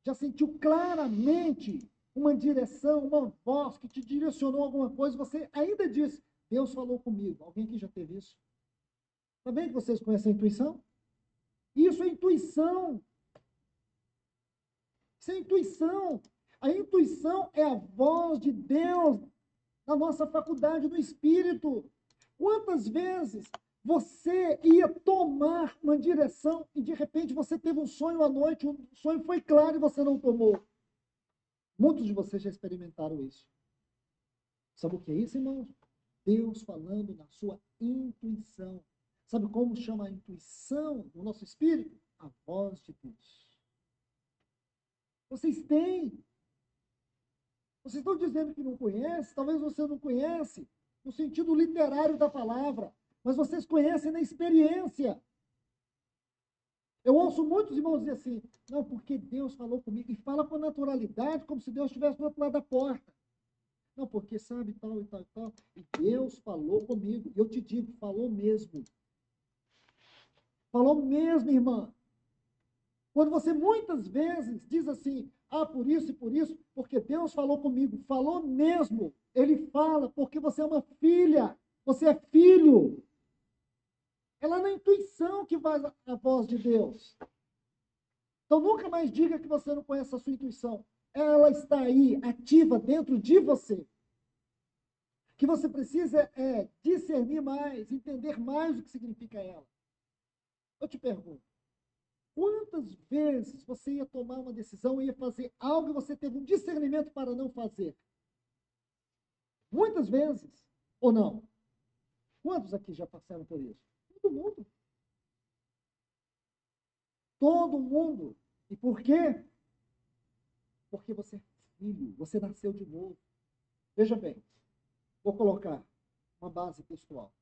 Já sentiu claramente uma direção, uma voz que te direcionou alguma coisa, você ainda diz, Deus falou comigo. Alguém aqui já teve isso? Está bem que vocês conhecem a intuição? Isso é intuição. Isso é intuição. A intuição é a voz de Deus na nossa faculdade do Espírito. Quantas vezes você ia tomar uma direção e de repente você teve um sonho à noite, o sonho foi claro e você não tomou? Muitos de vocês já experimentaram isso. Sabe o que é isso, irmãos? Deus falando na sua intuição. Sabe como chama a intuição no nosso espírito? A voz de Deus. Vocês têm. Vocês estão dizendo que não conhece, talvez você não conhece no sentido literário da palavra, mas vocês conhecem na experiência. Eu ouço muitos irmãos dizer assim, não, porque Deus falou comigo, e fala com naturalidade, como se Deus estivesse do outro lado da porta. Não, porque sabe tal e tal e tal, e Deus falou comigo. E eu te digo, falou mesmo. Falou mesmo, irmã. Quando você muitas vezes diz assim, por isso e por isso, porque Deus falou comigo, falou mesmo. Ele fala porque você é uma filha, você é filho. É lá na intuição que vai a voz de Deus. Então nunca mais diga que você não conhece a sua intuição. Ela está aí, ativa dentro de você. O que você precisa é discernir mais, entender mais o que significa ela. Eu te pergunto, quantas vezes você ia tomar uma decisão, ia fazer algo e você teve um discernimento para não fazer? Muitas vezes, ou não? Quantos aqui já passaram por isso? Todo mundo. Todo mundo. E por quê? Porque você é filho, você nasceu de novo. Veja bem, vou colocar uma base textual.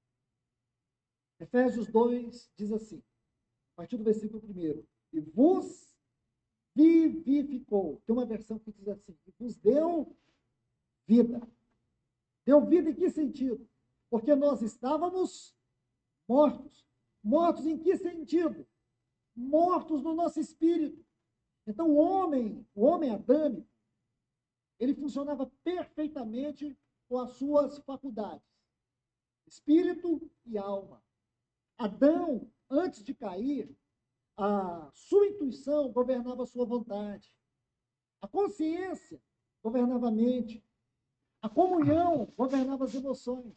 Efésios 2 diz assim, a partir do versículo 1, e vos vivificou. Tem uma versão que diz assim, e vos deu vida. Deu vida em que sentido? Porque nós estávamos mortos. Mortos em que sentido? Mortos no nosso espírito. Então o homem adâmico, ele funcionava perfeitamente com as suas faculdades, espírito e alma. Adão, antes de cair, a sua intuição governava a sua vontade. A consciência governava a mente. A comunhão governava as emoções.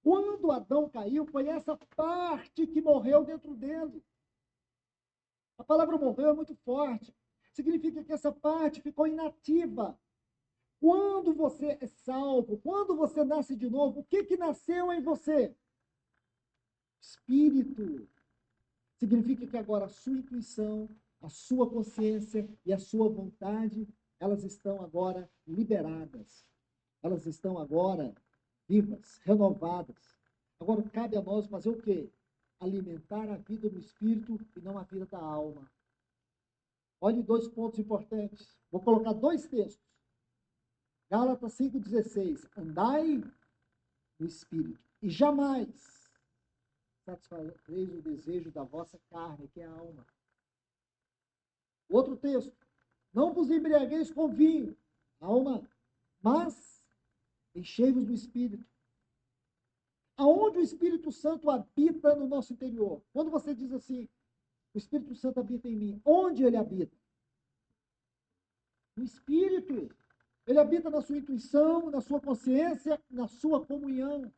Quando Adão caiu, foi essa parte que morreu dentro dele. A palavra morreu é muito forte. Significa que essa parte ficou inativa. Quando você é salvo, quando você nasce de novo, o que nasceu em você? Espírito. Significa que agora a sua intuição, a sua consciência e a sua vontade, elas estão agora liberadas. Elas estão agora vivas, renovadas. Agora cabe a nós fazer o quê? Alimentar a vida do espírito e não a vida da alma. Olhe 2 pontos importantes. Vou colocar 2 textos. Gálatas 5,16. Andai no espírito e jamais satisfareis o desejo da vossa carne, que é a alma. Outro texto. Não vos embriagueis com vinho, alma, mas enchei-vos do espírito. Aonde o Espírito Santo habita no nosso interior? Quando você diz assim, o Espírito Santo habita em mim, onde ele habita? No Espírito. Ele habita na sua intuição, na sua consciência, na sua comunhão.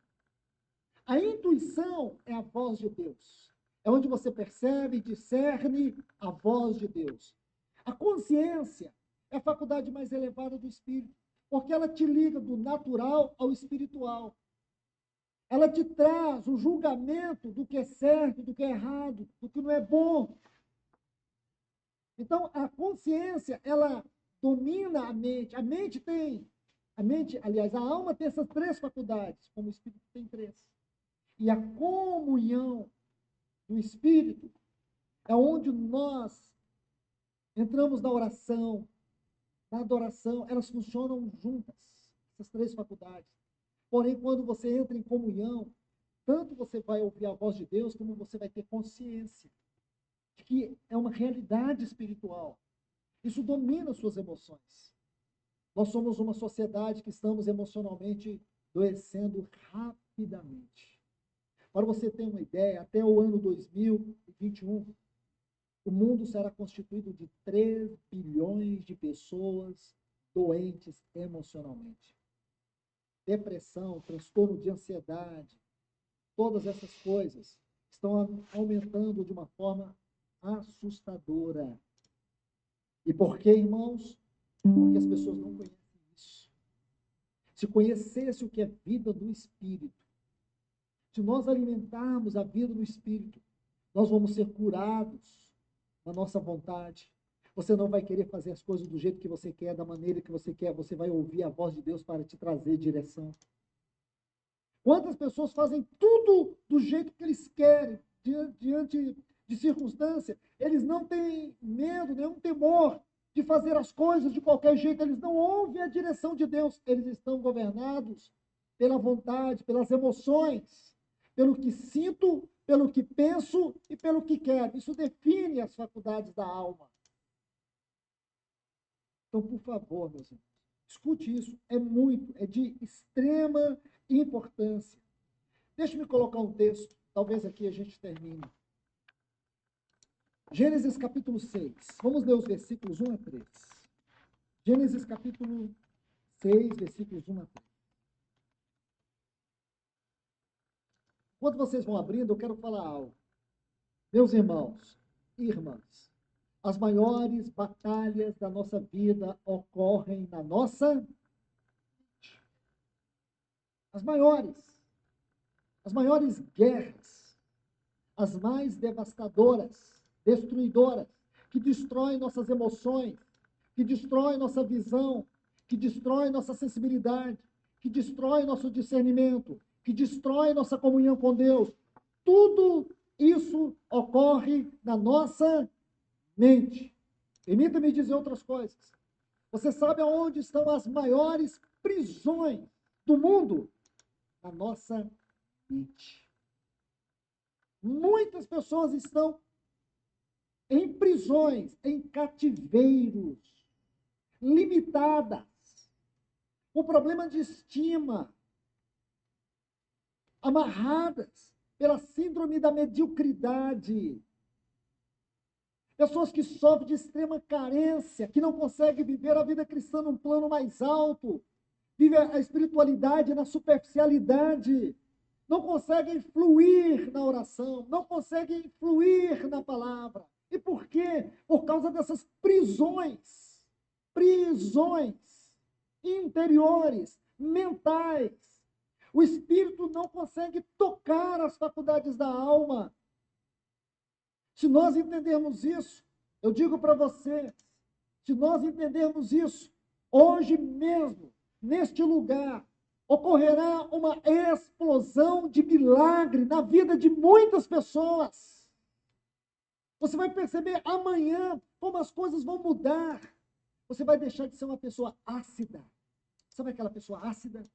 A intuição é a voz de Deus. É onde você percebe e discerne a voz de Deus. A consciência é a faculdade mais elevada do Espírito, porque ela te liga do natural ao espiritual. Ela te traz o julgamento do que é certo, do que é errado, do que não é bom. Então, a consciência, ela domina a mente. Aliás, a alma tem essas 3 faculdades, como o espírito tem 3. E a comunhão do espírito é onde nós entramos na oração, na adoração, elas funcionam juntas, essas 3 faculdades. Porém, quando você entra em comunhão, tanto você vai ouvir a voz de Deus, como você vai ter consciência de que é uma realidade espiritual. Isso domina suas emoções. Nós somos uma sociedade que estamos emocionalmente adoecendo rapidamente. Para você ter uma ideia, até o ano 2021, o mundo será constituído de 3 bilhões de pessoas doentes emocionalmente. Depressão, transtorno de ansiedade, todas essas coisas estão aumentando de uma forma assustadora. E por quê, irmãos? Porque as pessoas não conhecem isso. Se conhecesse o que é vida do Espírito, se nós alimentarmos a vida do Espírito, nós vamos ser curados na nossa vontade. Você não vai querer fazer as coisas do jeito que você quer, da maneira que você quer. Você vai ouvir a voz de Deus para te trazer direção. Quantas pessoas fazem tudo do jeito que eles querem, diante de circunstância? Eles não têm medo, nenhum temor de fazer as coisas de qualquer jeito. Eles não ouvem a direção de Deus. Eles estão governados pela vontade, pelas emoções, pelo que sinto, pelo que penso e pelo que quero. Isso define as faculdades da alma. Então, por favor, meus irmãos, escute isso. É de extrema importância. Deixe-me colocar um texto, talvez aqui a gente termine. Gênesis capítulo 6. Vamos ler os versículos 1 a 3. Gênesis capítulo 6, versículos 1 a 3. Enquanto vocês vão abrindo, eu quero falar algo. Meus irmãos e irmãs, as maiores batalhas da nossa vida ocorrem na nossa mente. As maiores guerras, as mais devastadoras, destruidoras, que destroem nossas emoções, que destroem nossa visão, que destroem nossa sensibilidade, que destroem nosso discernimento, que destroem nossa comunhão com Deus. Tudo isso ocorre na nossa mente. Permita-me dizer outras coisas. Você sabe aonde estão as maiores prisões do mundo? Na nossa mente. Muitas pessoas estão em prisões, em cativeiros, limitadas, com problema de estima, amarradas pela síndrome da mediocridade. Pessoas que sofrem de extrema carência, que não conseguem viver a vida cristã num plano mais alto, vivem a espiritualidade na superficialidade, não conseguem fluir na oração, não conseguem fluir na palavra. E por quê? Por causa dessas prisões interiores, mentais. O espírito não consegue tocar as faculdades da alma. Se nós entendermos isso, eu digo para você, se nós entendermos isso, hoje mesmo, neste lugar, ocorrerá uma explosão de milagre na vida de muitas pessoas. Você vai perceber amanhã como as coisas vão mudar. Você vai deixar de ser uma pessoa ácida. Sabe aquela pessoa ácida?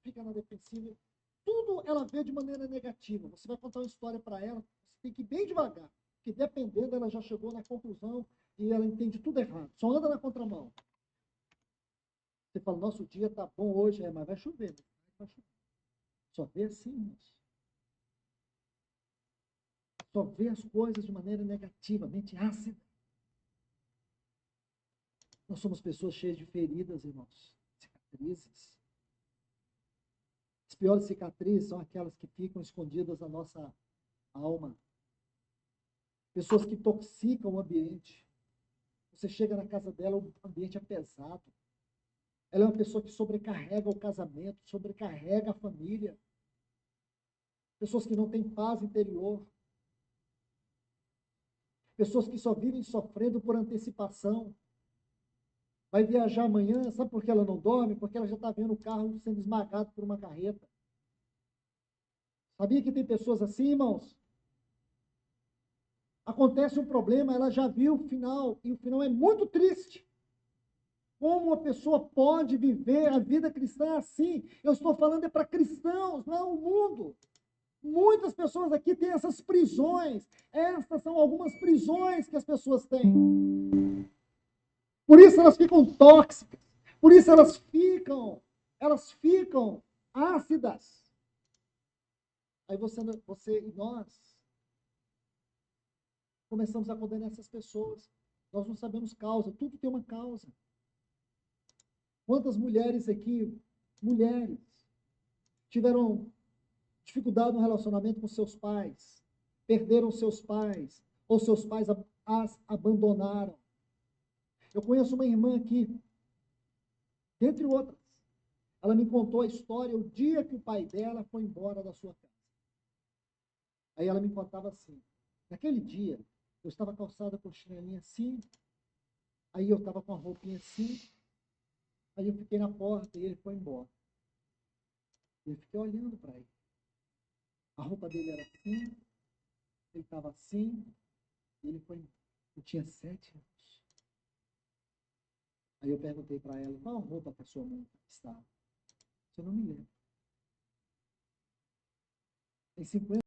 Fica na defensiva. Tudo ela vê de maneira negativa. Você vai contar uma história para ela, você tem que ir bem devagar. Porque dependendo, ela já chegou na conclusão e ela entende tudo errado. Só anda na contramão. Você fala, nosso dia tá bom hoje, mas vai chover. Vai chover. Só vê assim, irmãos. Só vê as coisas de maneira negativa, mente ácida. Nós somos pessoas cheias de feridas, irmãos. Cicatrizes. As piores cicatrizes são aquelas que ficam escondidas na nossa alma. Pessoas que toxicam o ambiente. Você chega na casa dela, o ambiente é pesado. Ela é uma pessoa que sobrecarrega o casamento, sobrecarrega a família. Pessoas que não têm paz interior. Pessoas que só vivem sofrendo por antecipação. Vai viajar amanhã, sabe por que ela não dorme? Porque ela já está vendo o carro sendo esmagado por uma carreta. Sabia que tem pessoas assim, irmãos? Acontece um problema, ela já viu o final, e o final é muito triste. Como uma pessoa pode viver a vida cristã assim? Eu estou falando é para cristãos, não é o mundo. Muitas pessoas aqui têm essas prisões. Estas são algumas prisões que as pessoas têm. Por isso elas ficam tóxicas. Por isso elas ficam ácidas. Aí você e nós começamos a condenar essas pessoas. Nós não sabemos causa, tudo tem uma causa. Quantas mulheres aqui, tiveram dificuldade no relacionamento com seus pais, perderam seus pais, ou seus pais as abandonaram. Eu conheço uma irmã aqui, dentre outras. Ela me contou a história o dia que o pai dela foi embora da sua casa. Aí ela me contava assim, naquele dia, eu estava calçada com chinelinha assim, aí eu estava com a roupinha assim, aí eu fiquei na porta e ele foi embora. E eu fiquei olhando para ele. A roupa dele era assim, ele estava assim, e ele foi embora. Eu tinha 7 anos. Aí eu perguntei para ela, qual roupa que a sua mãe estava? Eu não me lembro. Em 50